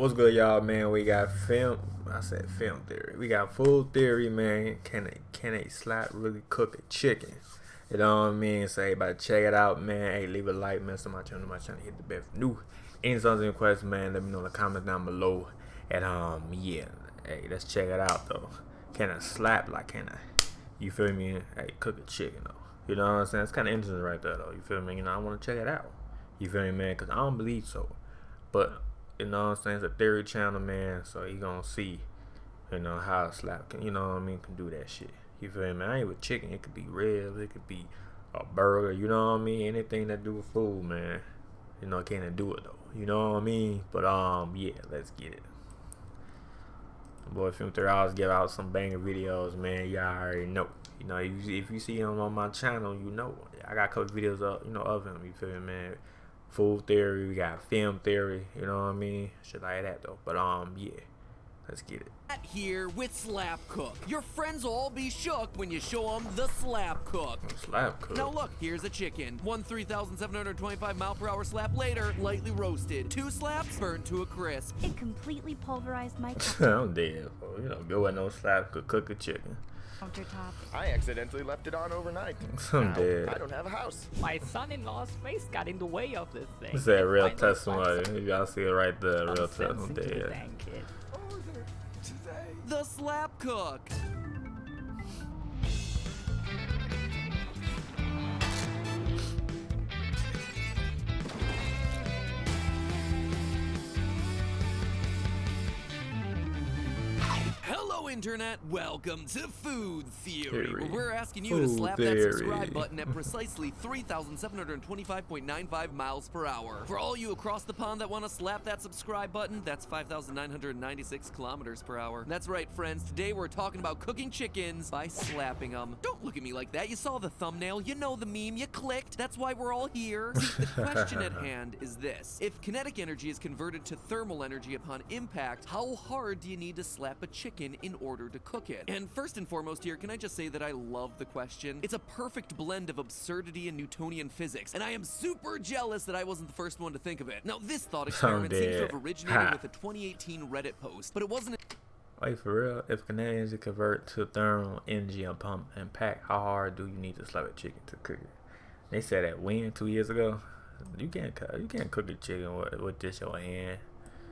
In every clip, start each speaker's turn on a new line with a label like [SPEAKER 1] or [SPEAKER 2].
[SPEAKER 1] What's good, y'all, man? We got film. I said film theory. We got full theory, man. Can a slap really cook a chicken? You know what I mean? So everybody check it out, man. Hey, leave a like, man. So my channel, hit the bell for new. Any songs and requests, man, let me know in the comments down below. And yeah, hey, let's check it out though. Can I slap like can I? You feel me? Hey, cook a chicken though. You know what I'm saying? It's kind of interesting right there though. You feel me? You know, I want to check it out. You feel me, man? Cause I don't believe so, but you know what I'm saying? It's a theory channel, man. So you gonna see, you know, how a slap can, you know what I mean, can do that shit. You feel me? I ain't with chicken. It could be ribs. It could be a burger. You know what I mean? Anything that do with food, man. You know, can it do it though? You know what I mean? But yeah, let's get it. Boy, Film 3 hours give out some banger videos, man. Y'all already know. You know, if you see him on my channel, you know I got a couple videos of him. You feel me, man? Full theory, we got film theory. You know what I mean? Shit like that though. But yeah, let's get it.
[SPEAKER 2] Here with Slap Cook. Your friends will all be shook when you show them the Slap Cook.
[SPEAKER 1] Slap Cook.
[SPEAKER 2] Now look, here's a chicken. One 3,725 mile per hour slap later, lightly roasted. 2 slaps, burned to a crisp.
[SPEAKER 3] It completely pulverized my
[SPEAKER 1] I'm dead. You know, go with no slap cook a chicken.
[SPEAKER 3] countertop.
[SPEAKER 4] I accidentally left it on overnight.
[SPEAKER 1] I'm dead.
[SPEAKER 4] I don't have a house.
[SPEAKER 5] My son-in-law's face got in the way of this thing.
[SPEAKER 1] It's that real testimony. You gotta see it right there. Real testimony. Dead.
[SPEAKER 2] The Slap Cook. Hello, Internet. Welcome to Food Theory, where we're asking you to slap that subscribe button at precisely 3,725.95 miles per hour. For all you across the pond that want to slap that subscribe button, that's 5,996 kilometers per hour. That's right, friends. Today we're talking about cooking chickens by slapping them. Don't look at me like that. You saw the thumbnail. You know the meme. You clicked. That's why we're all here. See, the question at hand is this. If kinetic energy is converted to thermal energy upon impact, how hard do you need to slap a chicken in order to cook it? And first and foremost here, can I just say that I love the question? It's a perfect blend of absurdity and Newtonian physics, and I am super jealous that I wasn't the first one to think of it. Now, this thought experiment seems to have originated with a 2018 Reddit post, but it wasn't.
[SPEAKER 1] Wait, for real? If kinetic energy convert to thermal energy upon impact, how hard do you need to slap a chicken to cook it? They said that when 2 years ago, you can't cook a chicken with just your hand.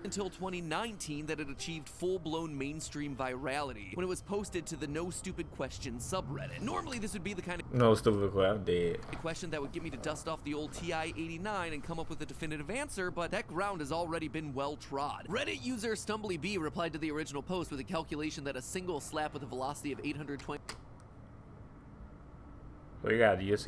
[SPEAKER 2] Until 2019 that it achieved full-blown mainstream virality when it was posted to the No Stupid Questions subreddit. Normally this would be the kind of
[SPEAKER 1] no stupid question, I'm dead.
[SPEAKER 2] question that would get me to dust off the old TI-89 and come up with a definitive answer, but that ground has already been well trod. Reddit user StumblyB replied to the original post with a calculation that a single slap with a velocity of 820.
[SPEAKER 1] So you gotta use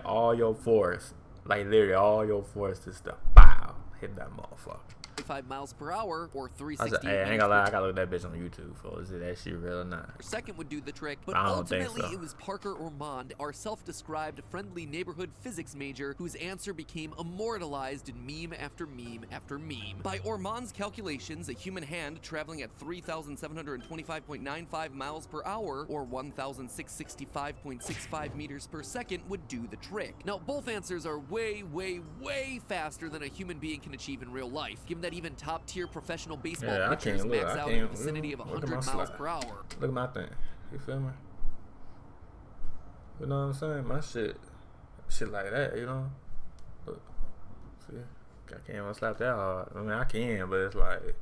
[SPEAKER 1] all your force, like literally all your force to stuff. Bow, hit that motherfucker.
[SPEAKER 2] 5 miles per hour or 360.
[SPEAKER 1] Hey, I ain't gonna lie, I gotta look at that bitch on YouTube for is it that shit real or not?
[SPEAKER 2] Second would do the trick, but
[SPEAKER 1] I don't
[SPEAKER 2] ultimately
[SPEAKER 1] think so.
[SPEAKER 2] It was Parker Ormond, our self-described friendly neighborhood physics major, whose answer became immortalized in meme after meme after meme. By Ormond's calculations, a human hand traveling at 3,725.95 miles per hour or 1,665.65 meters per second would do the trick. Now, both answers are way, way, way faster than a human being can achieve in real life, given that even top-tier professional baseball pitchers max out in the vicinity of 100 miles per hour.
[SPEAKER 1] Look at my thing. You feel me? You know what I'm saying? My shit like that, you know? Look. See? I can't even slap that hard. I mean, I can, but it's like,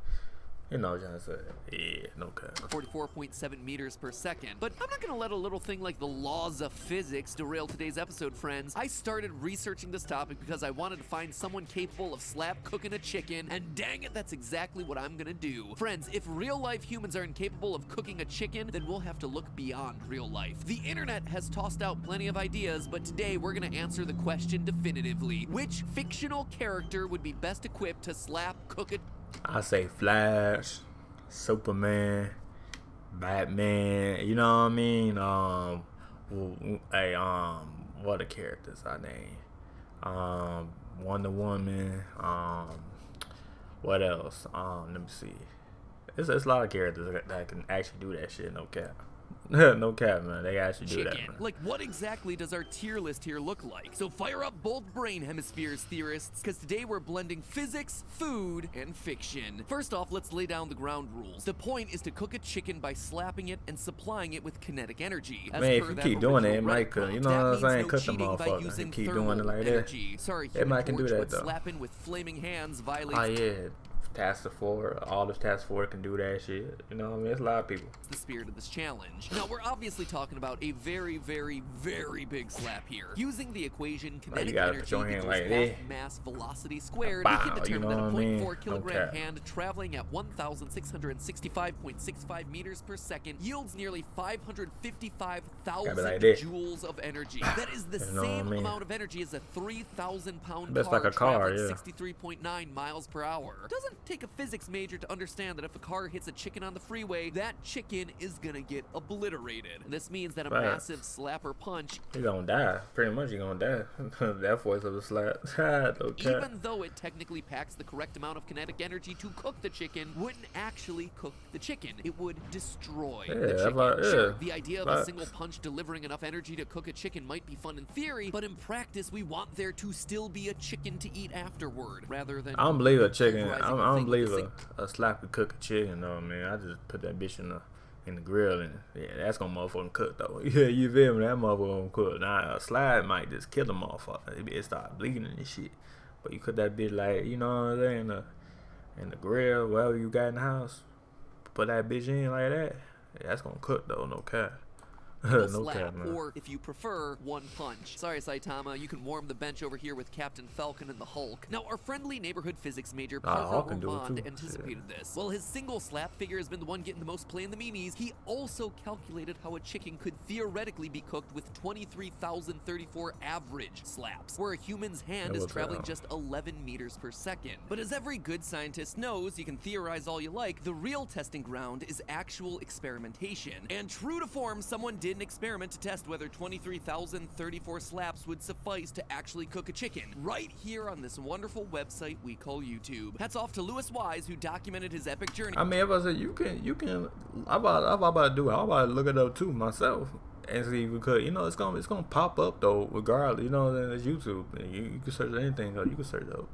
[SPEAKER 1] you know what I'm saying? Yeah, no cut.
[SPEAKER 2] 44.7 meters per second. But I'm not gonna let a little thing like the laws of physics derail today's episode, friends. I started researching this topic because I wanted to find someone capable of slap cooking a chicken, and dang it, that's exactly what I'm gonna do. Friends, if real life humans are incapable of cooking a chicken, then we'll have to look beyond real life. The internet has tossed out plenty of ideas, but today we're gonna answer the question definitively. Which fictional character would be best equipped to slap cook a
[SPEAKER 1] I say Flash, Superman, Batman, you know what I mean? What the characters I name? Wonder Woman, what else? Let me see. It's a lot of characters that can actually do that shit, no cap. No cap, man. They actually do that,
[SPEAKER 2] Chicken.
[SPEAKER 1] man.
[SPEAKER 2] Like, what exactly does our tier list here look like? So fire up both brain hemispheres, theorists, because today we're blending physics, food, and fiction. First off, let's lay down the ground rules. The point is to cook a chicken by slapping it and supplying it with kinetic energy. As
[SPEAKER 1] Man, if
[SPEAKER 2] per
[SPEAKER 1] you
[SPEAKER 2] that
[SPEAKER 1] keep doing it,
[SPEAKER 2] original
[SPEAKER 1] it might
[SPEAKER 2] Reddit
[SPEAKER 1] cook. You
[SPEAKER 2] prompt,
[SPEAKER 1] know
[SPEAKER 2] that
[SPEAKER 1] what I'm
[SPEAKER 2] means
[SPEAKER 1] saying?
[SPEAKER 2] no
[SPEAKER 1] Cook the
[SPEAKER 2] cheating by
[SPEAKER 1] motherfucker.
[SPEAKER 2] using
[SPEAKER 1] You keep doing
[SPEAKER 2] thermal
[SPEAKER 1] it like that.
[SPEAKER 2] energy. Sorry,
[SPEAKER 1] It might
[SPEAKER 2] Human
[SPEAKER 1] can do
[SPEAKER 2] Torch,
[SPEAKER 1] that,
[SPEAKER 2] but
[SPEAKER 1] though.
[SPEAKER 2] slapping with flaming hands violates
[SPEAKER 1] Oh yeah, Task Force, all of Task Force can do that shit. You know what I mean? It's a lot of people.
[SPEAKER 2] the spirit of this challenge. Now, we're obviously talking about a very, very, very big slap here. Using the equation kinetic
[SPEAKER 1] gotta
[SPEAKER 2] energy
[SPEAKER 1] put your hand
[SPEAKER 2] equals
[SPEAKER 1] like
[SPEAKER 2] half
[SPEAKER 1] this.
[SPEAKER 2] mass velocity squared,
[SPEAKER 1] Bow,
[SPEAKER 2] we can
[SPEAKER 1] you
[SPEAKER 2] determine
[SPEAKER 1] know
[SPEAKER 2] that a
[SPEAKER 1] what I mean?
[SPEAKER 2] 0.4 kilogram
[SPEAKER 1] Okay.
[SPEAKER 2] hand traveling at 1,665.65 meters per second yields nearly 555,000
[SPEAKER 1] Gotta be like this.
[SPEAKER 2] joules of energy. That is the
[SPEAKER 1] You know what I
[SPEAKER 2] same
[SPEAKER 1] mean?
[SPEAKER 2] amount of energy as a 3,000-pound
[SPEAKER 1] That's
[SPEAKER 2] car
[SPEAKER 1] like a car,
[SPEAKER 2] traveling
[SPEAKER 1] yeah.
[SPEAKER 2] 63.9 miles per hour. Doesn't take a physics major to understand that if a car hits a chicken on the freeway, that chicken is gonna get obliterated. And this means that a
[SPEAKER 1] Facts.
[SPEAKER 2] massive slapper punch,
[SPEAKER 1] You're gonna die. Pretty much you're gonna die. That voice of a slap. Okay.
[SPEAKER 2] even though it technically packs the correct amount of kinetic energy to cook the chicken, wouldn't actually cook the chicken. It would destroy
[SPEAKER 1] Yeah,
[SPEAKER 2] the
[SPEAKER 1] that's
[SPEAKER 2] chicken.
[SPEAKER 1] like-
[SPEAKER 2] Sure,
[SPEAKER 1] yeah.
[SPEAKER 2] the idea of a
[SPEAKER 1] Facts.
[SPEAKER 2] single punch delivering enough energy to cook a chicken might be fun in theory, but in practice, we want there to still be a chicken to eat afterward, rather than
[SPEAKER 1] I don't believe a chicken. I
[SPEAKER 2] pulverizing
[SPEAKER 1] don't
[SPEAKER 2] thing
[SPEAKER 1] believe
[SPEAKER 2] with
[SPEAKER 1] a slap could cook a chicken though, man. I just put that bitch in the grill and yeah, that's gonna motherfucking cook though. Yeah, you feel me? That motherfucker gonna cook. Now a slide might just kill the motherfucker. It start bleeding and shit. But you cook that bitch like, you know what I'm saying, in the grill, whatever you got in the house. Put that bitch in like that. Yeah, that's gonna cook though, no cap.
[SPEAKER 2] no
[SPEAKER 1] No
[SPEAKER 2] slap,
[SPEAKER 1] cap, man.
[SPEAKER 2] or if you prefer, one punch. Sorry, Saitama, you can warm the bench over here with Captain Falcon and the Hulk. Now, our friendly neighborhood physics major,
[SPEAKER 1] Hulk can do it
[SPEAKER 2] Parker
[SPEAKER 1] too.
[SPEAKER 2] anticipated this. While his single slap figure has been the one getting the most play in the memes, he also calculated how a chicken could theoretically be cooked with 23,034 average slaps, where a human's hand
[SPEAKER 1] That
[SPEAKER 2] is
[SPEAKER 1] was,
[SPEAKER 2] traveling just 11 meters per second. But as every good scientist knows, you can theorize all you like, the real testing ground is actual experimentation. And true to form, someone did an experiment to test whether 23,034 slaps would suffice to actually cook a chicken, right here on this wonderful website we call YouTube. Hats off to Lewis Wise, who documented his epic journey.
[SPEAKER 1] I mean, if I say you can, I'm about to do it. I'm about to look it up too myself and see if we could. You know, it's gonna pop up though, regardless. You know, then it's YouTube. And you can search anything though. You can search up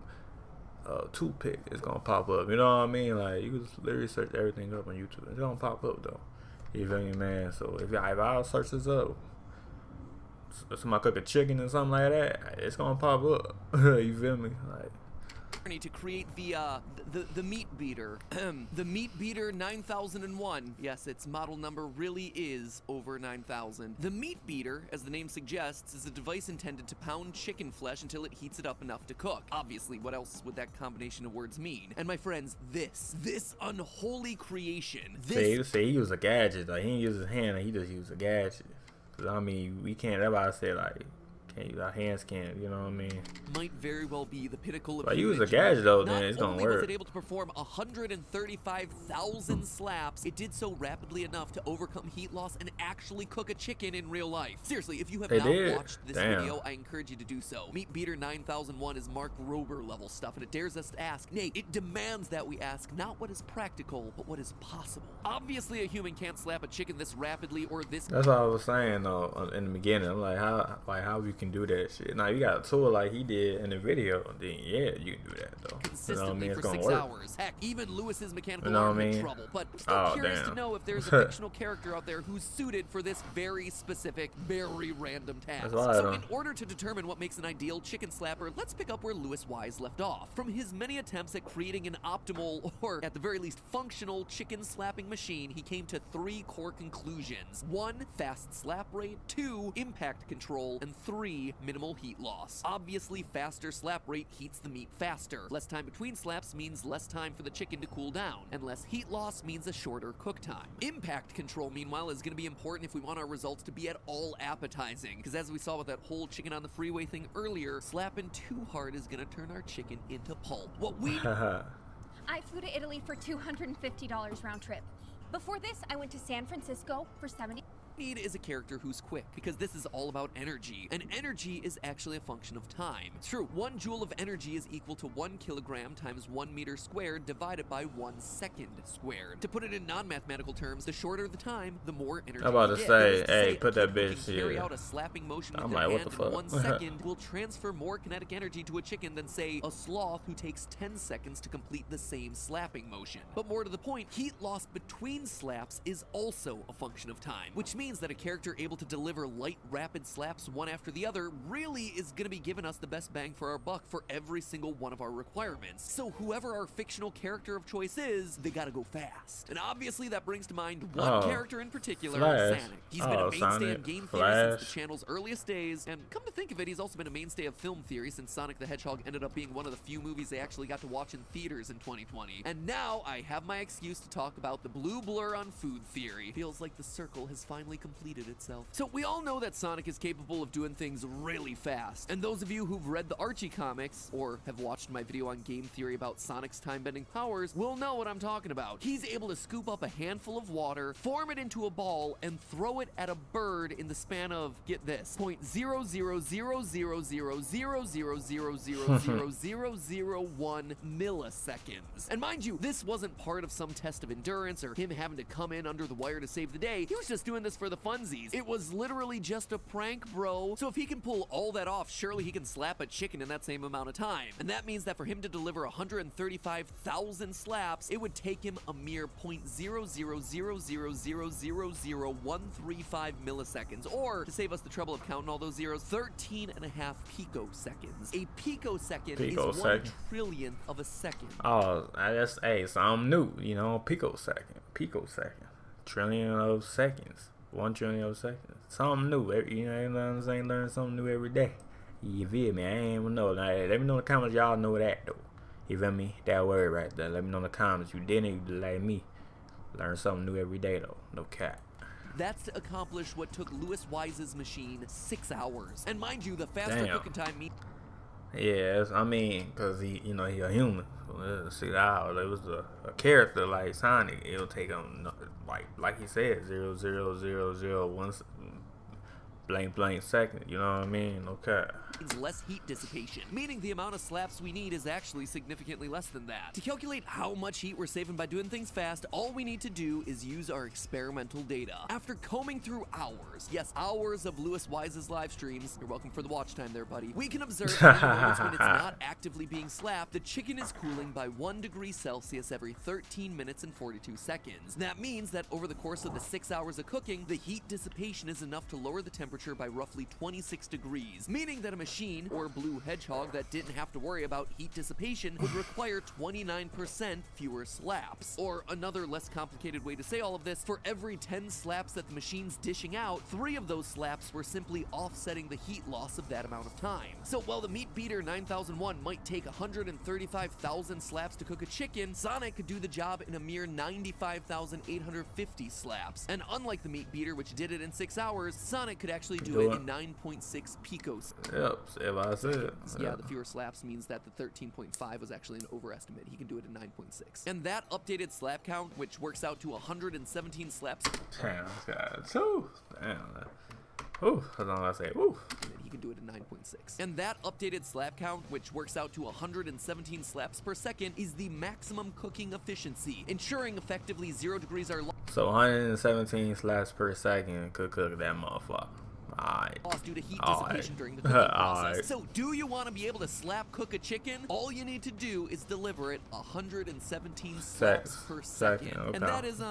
[SPEAKER 1] toothpick. It's gonna pop up. You know what I mean? Like you can literally search everything up on YouTube. It's gonna pop up though. You feel me, man? So if I search this up, somebody cook a chicken or something like that, it's gonna pop up. You feel me? Like.
[SPEAKER 2] To create the meat beater. The meat beater 9001. Yes, its model number really is over 9,000. The meat beater, as the name suggests, is a device intended to pound chicken flesh until it heats it up enough to cook. Obviously, what else would that combination of words mean? And my friends, this unholy creation, this
[SPEAKER 1] See, he used a gadget. Like he didn't use his hand. He just used a gadget. 'Cause, I mean, we can't. That's why I said like. Our hands can't, you know what I mean?
[SPEAKER 2] might very well be the pinnacle of
[SPEAKER 1] But
[SPEAKER 2] human
[SPEAKER 1] use a
[SPEAKER 2] engineering.
[SPEAKER 1] gadget though,
[SPEAKER 2] Not
[SPEAKER 1] then it's gonna
[SPEAKER 2] only was
[SPEAKER 1] work.
[SPEAKER 2] it able to perform 135,000 slaps, it did so rapidly enough to overcome heat loss and actually cook a chicken in real life. Seriously, if you have
[SPEAKER 1] It
[SPEAKER 2] not
[SPEAKER 1] did?
[SPEAKER 2] watched this
[SPEAKER 1] Damn.
[SPEAKER 2] video, I encourage you to do so. Meat Beater 9001 is Mark Rober level stuff, and it dares us to ask, nay, it demands that we ask not what is practical, but what is possible. Obviously, a human can't slap a chicken this rapidly or this
[SPEAKER 1] That's what I was saying though in the beginning. I'm like, how we can do that shit? Now you got a tool like he did in the video, then yeah, you can do that though. You know what I
[SPEAKER 2] consistently
[SPEAKER 1] mean? It's
[SPEAKER 2] for
[SPEAKER 1] gonna
[SPEAKER 2] 6
[SPEAKER 1] work.
[SPEAKER 2] hours. Heck, even Lewis's mechanical
[SPEAKER 1] You know
[SPEAKER 2] arm
[SPEAKER 1] what I
[SPEAKER 2] in
[SPEAKER 1] mean?
[SPEAKER 2] trouble. But still
[SPEAKER 1] Oh,
[SPEAKER 2] curious to
[SPEAKER 1] damn.
[SPEAKER 2] know if there's a fictional character out there who's suited for this very specific, very random task.
[SPEAKER 1] That's why I
[SPEAKER 2] So
[SPEAKER 1] don't-
[SPEAKER 2] in order to determine what makes an ideal chicken slapper, let's pick up where Lewis Wise left off. From his many attempts at creating an optimal, or at the very least functional, chicken slapping machine, he came to 3 core conclusions. 1, fast slap rate, 2, impact control, and 3, minimal heat loss. Obviously, faster slap rate heats the meat faster. Less time between slaps means less time for the chicken to cool down, and less heat loss means a shorter cook time. Impact control, meanwhile, is going to be important if we want our results to be at all appetizing, because as we saw with that whole chicken on the freeway thing earlier, slapping too hard is going to turn our chicken into pulp. What we
[SPEAKER 3] I flew to Italy for $250 round trip. Before this, I went to San Francisco for $70.
[SPEAKER 2] need is a character who's quick, because this is all about energy, and energy is actually a function of time. It's true, 1 joule of energy is equal to 1 kilogram times 1 meter squared divided by 1 second squared. To put it in non-mathematical terms, the shorter the time, the more energy
[SPEAKER 1] I'm about
[SPEAKER 2] you
[SPEAKER 1] to
[SPEAKER 2] get.
[SPEAKER 1] say,
[SPEAKER 2] That is to
[SPEAKER 1] hey,
[SPEAKER 2] say,
[SPEAKER 1] put
[SPEAKER 2] a
[SPEAKER 1] that
[SPEAKER 2] kid who
[SPEAKER 1] bitch
[SPEAKER 2] can carry
[SPEAKER 1] here.
[SPEAKER 2] out a slapping motion with
[SPEAKER 1] I'm
[SPEAKER 2] their
[SPEAKER 1] like, what
[SPEAKER 2] hand
[SPEAKER 1] the fuck?
[SPEAKER 2] in 1 second will transfer more kinetic energy to a chicken than, say, a sloth who takes 10 seconds to complete the same slapping motion. But more to the point, heat loss between slaps is also a function of time, which means that a character able to deliver light, rapid slaps one after the other really is going to be giving us the best bang for our buck for every single one of our requirements. So whoever our fictional character of choice is, they gotta go fast. And obviously that brings to mind one character in particular,
[SPEAKER 1] Flash.
[SPEAKER 2] Sonic. He's been a mainstay
[SPEAKER 1] Sonic,
[SPEAKER 2] in game theory since the
[SPEAKER 1] Flash.
[SPEAKER 2] channel's earliest days, and come to think of it, he's also been a mainstay of film theory since Sonic the Hedgehog ended up being one of the few movies they actually got to watch in theaters in 2020. And now I have my excuse to talk about the blue blur on food theory. Feels like the circle has finally completed itself. So we all know that Sonic is capable of doing things really fast, and those of you who've read the Archie comics or have watched my video on game theory about Sonic's time-bending powers will know what I'm talking about. He's able to scoop up a handful of water, form it into a ball, and throw it at a bird in the span of, get this, 0.0000000000001 milliseconds. And mind you, this wasn't part of some test of endurance or him having to come in under the wire to save the day. He was just doing this for the funsies. It was literally just a prank, bro. So if he can pull all that off, surely he can slap a chicken in that same amount of time. And that means that for him to deliver 135,000 slaps, it would take him a mere 0.00000000135 milliseconds, or to save us the trouble of counting all those zeros, 13.5 picoseconds. A picosecond is 1 trillionth of a second.
[SPEAKER 1] Oh, that's something new, you know, picosecond. Trillion of seconds. 1 trillion of seconds. Something new. You know what I'm saying? Learn something new every day. You feel me? I ain't even know. Now, let me know in the comments y'all know that though. You feel me? That word right there. Let me know in the comments you didn't like me. Learn something new every day though. No cap.
[SPEAKER 2] That's to accomplish what took Louis Wise's machine 6 hours. And mind you, the faster cooking time means...
[SPEAKER 1] Yeah, I mean, cause he a human. So 6 hours. It was a character like Sonic. It'll take him like he said, 0.00001 blank second. You know what I mean? Okay.
[SPEAKER 2] Less heat dissipation, meaning the amount of slaps we need is actually significantly less than that. To calculate how much heat we're saving by doing things fast, all we need to do is use our experimental data. After combing through hours, yes, hours of Louis Wise's live streams, you're welcome for the watch time there, buddy, we can observe that in the moments when it's not actively being slapped, the chicken is cooling by 1 degree Celsius every 13 minutes and 42 seconds. That means that over the course of the 6 hours of cooking, the heat dissipation is enough to lower the temperature by roughly 26 degrees, meaning that a machine or blue hedgehog that didn't have to worry about heat dissipation would require 29% fewer slaps. Or another less complicated way to say all of this, for every 10 slaps that the machine's dishing out, 3 of those slaps were simply offsetting the heat loss of that amount of time. So while the Meat Beater 9001 might take 135,000 slaps to cook a chicken, Sonic could do the job in a mere 95,850 slaps. And unlike the Meat Beater, which did it in 6 hours, Sonic could actually do it in 9.6 picos.
[SPEAKER 1] Yep, if I said.
[SPEAKER 2] Yeah, the fewer slaps means that the 13.5 was actually an overestimate. He can do it in 9.6. And that updated slap count, which works out to 117 slaps.
[SPEAKER 1] Damn, this guy too. Damn. Ooh, that's all I say. Ooh.
[SPEAKER 2] He can do it in 9.6. And that updated slap count, which works out to 117 slaps per second, is the maximum cooking efficiency, ensuring effectively 0 degrees are
[SPEAKER 1] So 117 slaps per second could cook that motherfucker. Alright.
[SPEAKER 2] lost due to heat dissipation during the cooking process. So do you want to be able to slap cook a chicken? All you need to do is deliver it 117 slaps per second.
[SPEAKER 1] Okay.
[SPEAKER 2] And that is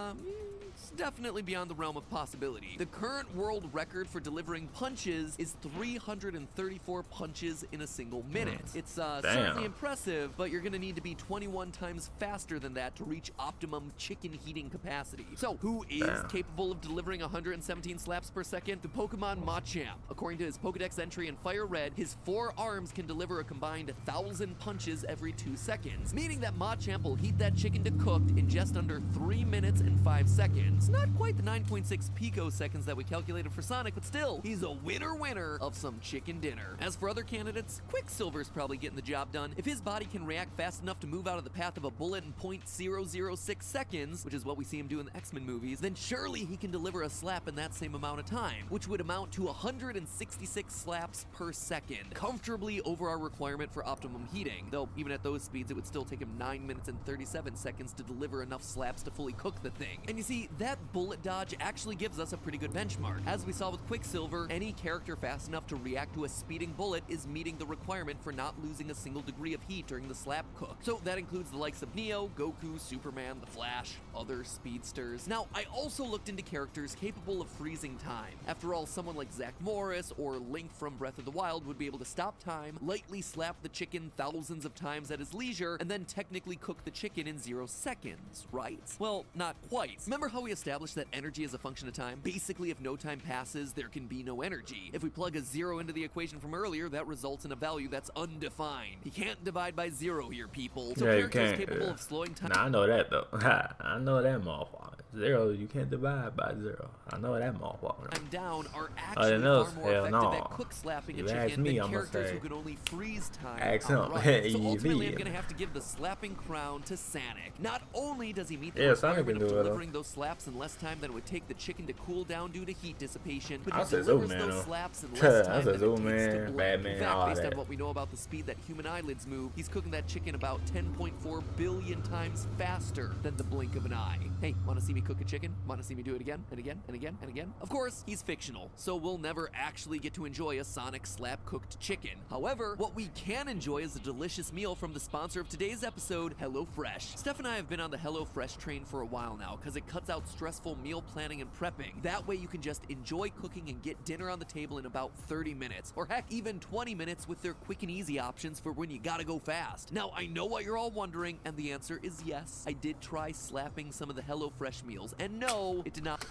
[SPEAKER 2] it's definitely beyond the realm of possibility. The current world record for delivering punches is 334 punches in a single minute. It's certainly impressive, but you're gonna need to be 21 times faster than that to reach optimum chicken heating capacity. So who is capable of delivering 117 slaps per second? The Pokemon Machamp. According to his Pokedex entry in Fire Red, his 4 arms can deliver a combined 1,000 punches every 2 seconds, meaning that Machamp will heat that chicken to cooked in just under 3 minutes and 5 seconds. seconds. Not quite the 9.6 picoseconds that we calculated for Sonic, but still, he's a winner of some chicken dinner. As for other candidates, Quicksilver's probably getting the job done. If his body can react fast enough to move out of the path of a bullet in 0.006 seconds, which is what we see him do in the X-Men movies, then surely he can deliver a slap in that same amount of time, which would amount to 166 slaps per second, comfortably over our requirement for optimum heating, though even at those speeds it would still take him 9 minutes and 37 seconds to deliver enough slaps to fully cook the thing. And you see, that bullet dodge actually gives us a pretty good benchmark. As we saw with Quicksilver, any character fast enough to react to a speeding bullet is meeting the requirement for not losing a single degree of heat during the slap cook. So that includes the likes of Neo, Goku, Superman, the Flash, other speedsters. Now, I also looked into characters capable of freezing time. After all, someone like Zach Morris or Link from Breath of the Wild would be able to stop time, lightly slap the chicken thousands of times at his leisure, and then technically cook the chicken in 0 seconds, right? Well, not quite. Remember how we established that energy is a function of time? Basically, if no time passes, there can be no energy. If we plug a 0 into the equation from earlier, that results in a value that's undefined. You can't divide by 0 here, people. So
[SPEAKER 1] yeah, you
[SPEAKER 2] characters
[SPEAKER 1] can't.
[SPEAKER 2] capable of slowing time.
[SPEAKER 1] Nah, I know that though. I know that motherfucker. 0, you can't divide by 0. I know that motherfucker.
[SPEAKER 2] I'm down are
[SPEAKER 1] Oh,
[SPEAKER 2] actually
[SPEAKER 1] then those,
[SPEAKER 2] far more
[SPEAKER 1] hell
[SPEAKER 2] effective
[SPEAKER 1] no.
[SPEAKER 2] at cook slapping a
[SPEAKER 1] You ask
[SPEAKER 2] chicken
[SPEAKER 1] me,
[SPEAKER 2] than
[SPEAKER 1] I'ma
[SPEAKER 2] characters
[SPEAKER 1] say,
[SPEAKER 2] who can only freeze time.
[SPEAKER 1] ask him.
[SPEAKER 2] outright. So
[SPEAKER 1] You
[SPEAKER 2] ultimately, I'm
[SPEAKER 1] be.
[SPEAKER 2] gonna have to give the slapping crown to Sonic. Not only does he meet the
[SPEAKER 1] Yeah, Sonic
[SPEAKER 2] requirement
[SPEAKER 1] can
[SPEAKER 2] of
[SPEAKER 1] do it, though.
[SPEAKER 2] delivering those slaps in less time than it would take the chicken to cool down due to heat dissipation, but
[SPEAKER 1] I
[SPEAKER 2] he
[SPEAKER 1] said
[SPEAKER 2] delivers
[SPEAKER 1] Zoom Man,
[SPEAKER 2] those
[SPEAKER 1] though.
[SPEAKER 2] slaps in
[SPEAKER 1] I
[SPEAKER 2] less
[SPEAKER 1] said
[SPEAKER 2] time than it
[SPEAKER 1] Zoom
[SPEAKER 2] takes to
[SPEAKER 1] Man,
[SPEAKER 2] blink.
[SPEAKER 1] Batman,
[SPEAKER 2] In fact,
[SPEAKER 1] all
[SPEAKER 2] based
[SPEAKER 1] that.
[SPEAKER 2] on what we know about the speed that human eyelids move, he's cooking that chicken about 10.4 billion times faster than the blink of an eye. Hey, wanna see me cook a chicken? Wanna see me do it again and again and again and again? Of course, he's fictional, so we'll never actually get to enjoy a Sonic slap cooked chicken. However, what we can enjoy is a delicious meal from the sponsor of today's episode, HelloFresh. Steph and I have been on the HelloFresh train for a while now because it cuts out stressful meal planning and prepping. That way you can just enjoy cooking and get dinner on the table in about 30 minutes, or heck, even 20 minutes with their quick and easy options for when you gotta go fast. Now, I know what you're all wondering, and the answer is yes. I did try slapping some of the HelloFresh meals, and no, it did not.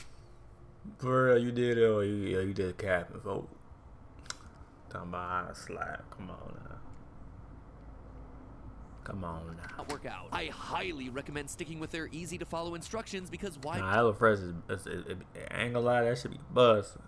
[SPEAKER 1] For real, you did it or you did cap and vote. Talking about how to slap. Come on now. Come on now.
[SPEAKER 2] Work out. I highly recommend sticking with their easy to follow instructions because why
[SPEAKER 1] Nah, HelloFresh I ain't gonna lie, that should be busting.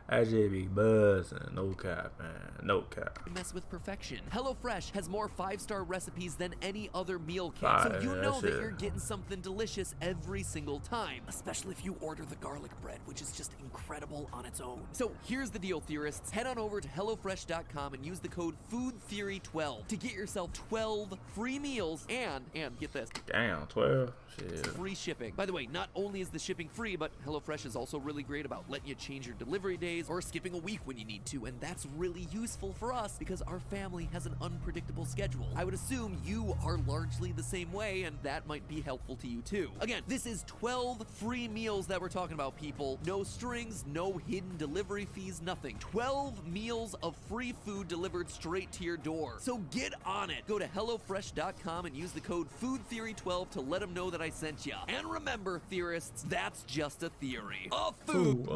[SPEAKER 1] That should be busting. No cap, man. No cap.
[SPEAKER 2] mess with perfection? HelloFresh has more 5-star recipes than any other meal kit,
[SPEAKER 1] Fire,
[SPEAKER 2] so you
[SPEAKER 1] that
[SPEAKER 2] know that
[SPEAKER 1] shit.
[SPEAKER 2] you're getting something delicious every single time, especially if you order the garlic bread, which is just incredible on its own. So here's the deal, theorists. Head on over to HelloFresh.com and use the code FOODTheory12 to get yourself 12 free meals and get this,
[SPEAKER 1] Damn, 12? Shit.
[SPEAKER 2] free shipping. By the way, not only is the shipping free, but HelloFresh is also really great about letting you change your delivery days or skipping a week when you need to, and that's really useful for us because our family has an unpredictable schedule. I would assume you are largely the same way, and that might be helpful to you too. Again, this is 12 free meals that we're talking about, people. No strings, no hidden delivery fees, nothing. 12 meals of free food delivered straight to your door. So get on it. Go to HelloFresh.com and use the code FOODTheory12 to let them know that I sent ya. And remember, theorists, that's just a theory. A
[SPEAKER 1] Food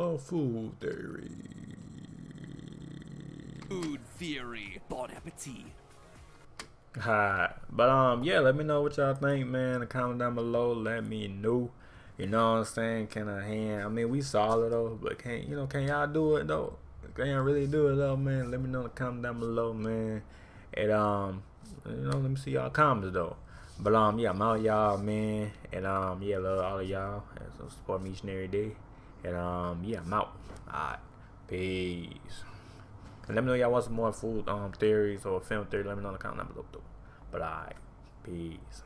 [SPEAKER 1] theory.
[SPEAKER 2] Food theory. Bon appetit.
[SPEAKER 1] Hi. But yeah, let me know what y'all think, man. Comment down below. Let me know. You know what I'm saying? Can I hand? I mean, we solid though, but can y'all do it though? Can y'all really do it though, man? Let me know in the comment down below, man. And let me see y'all comments though. But yeah, I'm out, y'all, man. And yeah, love all of y'all. And so support me each and every day. And yeah, I'm out. Alright, peace. And let me know y'all want some more food theories or film theory. Let me know in the comment down below though. But alright, peace.